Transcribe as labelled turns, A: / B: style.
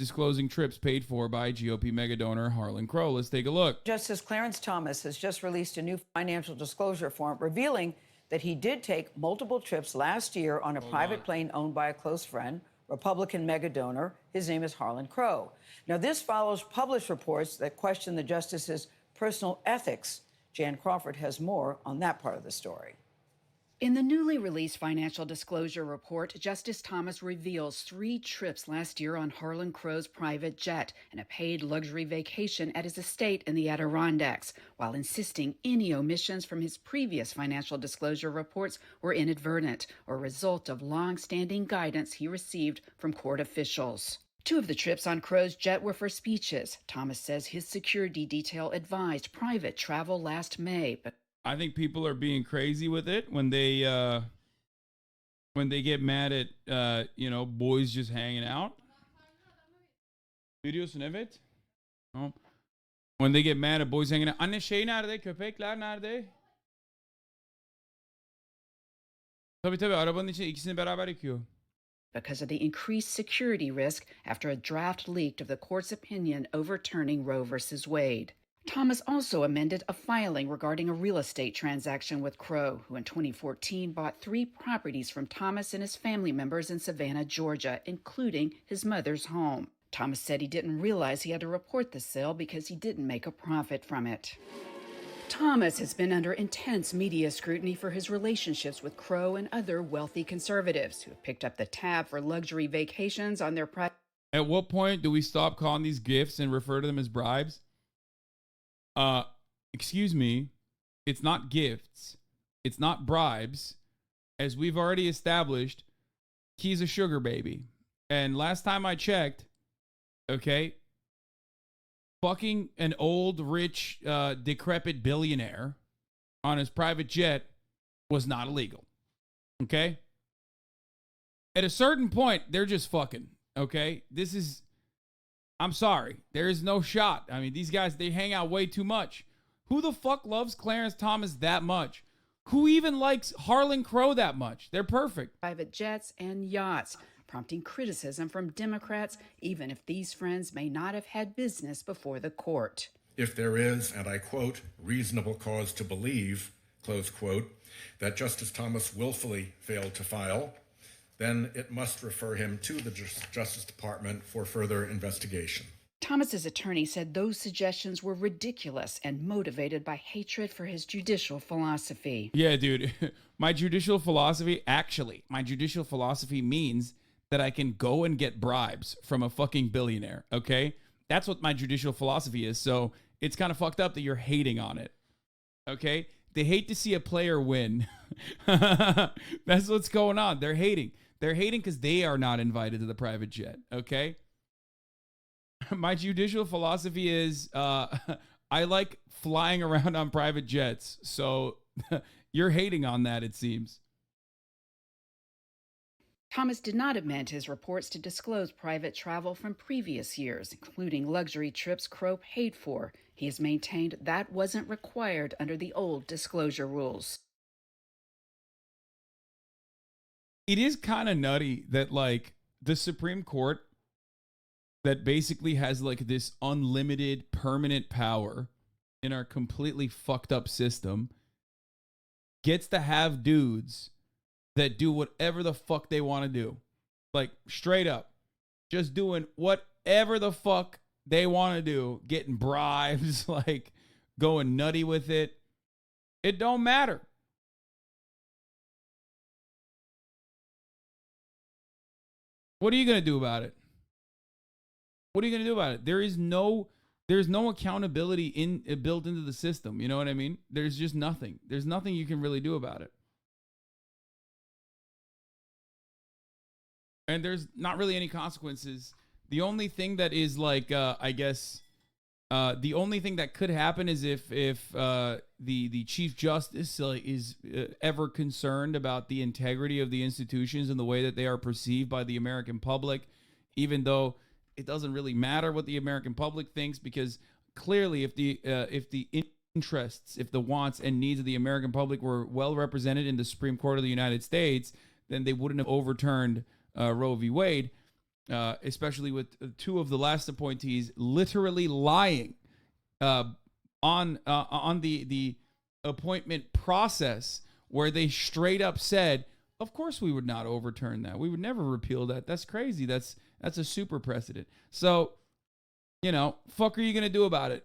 A: disclosing trips paid for by GOP mega donor Harlan Crow. Let's take a look.
B: Justice Clarence Thomas has just released a new financial disclosure form revealing that he did take multiple trips last year on a private plane owned by a close friend, Republican mega donor. His name is Harlan Crow. Now, this follows published reports that question the justice's personal ethics. Jan Crawford has more on that part of the story.
C: In the newly released financial disclosure report, Justice Thomas reveals 3 trips last year on Harlan Crow's private jet and a paid luxury vacation at his estate in the Adirondacks, while insisting any omissions from his previous financial disclosure reports were inadvertent or a result of long-standing guidance he received from court officials. 2 of the trips on Crow's jet were for speeches. Thomas says his security detail advised private travel last May, but
A: I think people are being crazy with it when they get mad at boys just hanging out. Biliyorsun evet. When they get mad at boys hanging out. Anne şey nerede? Köpekler nerede? Tabii arabanın içinde ikisini beraber yıkıyor.
C: Because of the increased security risk after a draft leaked of the court's opinion overturning Roe v. Wade. Thomas also amended a filing regarding a real estate transaction with Crow, who in 2014 bought 3 properties from Thomas and his family members in Savannah, Georgia, including his mother's home. Thomas said he didn't realize he had to report the sale because he didn't make a profit from it. Thomas has been under intense media scrutiny for his relationships with Crow and other wealthy conservatives who have picked up the tab for luxury vacations on their private.
A: At what point do we stop calling these gifts and refer to them as bribes? Excuse me, it's not gifts. It's not bribes. As we've already established, he's a sugar baby. And last time I checked, okay, fucking an old, rich, decrepit billionaire on his private jet was not illegal. Okay? At a certain point, they're just fucking. Okay? I'm sorry. There is no shot. I mean, these guys, they hang out way too much. Who the fuck loves Clarence Thomas that much? Who even likes Harlan Crow that much? They're perfect.
C: Private jets and yachts, prompting criticism from Democrats, even if these friends may not have had business before the court.
D: If there is, and I quote, reasonable cause to believe, close quote, that Justice Thomas willfully failed to file, then it must refer him to the Justice Department for further investigation.
C: Thomas's attorney said those suggestions were ridiculous and motivated by hatred for his judicial philosophy.
A: Yeah, dude. My judicial philosophy means that I can go and get bribes from a fucking billionaire, okay? That's what my judicial philosophy is. So it's kind of fucked up that you're hating on it, okay? They hate to see a player win. That's what's going on. They're hating. They're hating because they are not invited to the private jet, okay? My judicial philosophy is I like flying around on private jets. So you're hating on that, it seems.
C: Thomas did not amend his reports to disclose private travel from previous years, including luxury trips Crow paid for. He has maintained that wasn't required under the old disclosure rules.
A: It is kind of nutty that, like, the Supreme Court that basically has, like, this unlimited permanent power in our completely fucked up system gets to have dudes that do whatever the fuck they want to do. Like, straight up. Just doing whatever the fuck they want to do. Getting bribes, like, going nutty with it. It don't matter. What are you going to do about it? What are you going to do about it? There's no accountability built into the system. You know what I mean? There's just nothing. There's nothing you can really do about it. And there's not really any consequences. The only thing that is like, I guess, the only thing that could happen is if the Chief Justice is ever concerned about the integrity of the institutions and the way that they are perceived by the American public, even though it doesn't really matter what the American public thinks, because clearly if the interests, if the wants and needs of the American public were well represented in the Supreme Court of the United States, then they wouldn't have overturned Roe v. Wade. especially with two of the last appointees literally lying on the appointment process, where they straight up said, of course we would not overturn that. We would never repeal that. That's crazy. That's a super precedent. So, fuck are you going to do about it?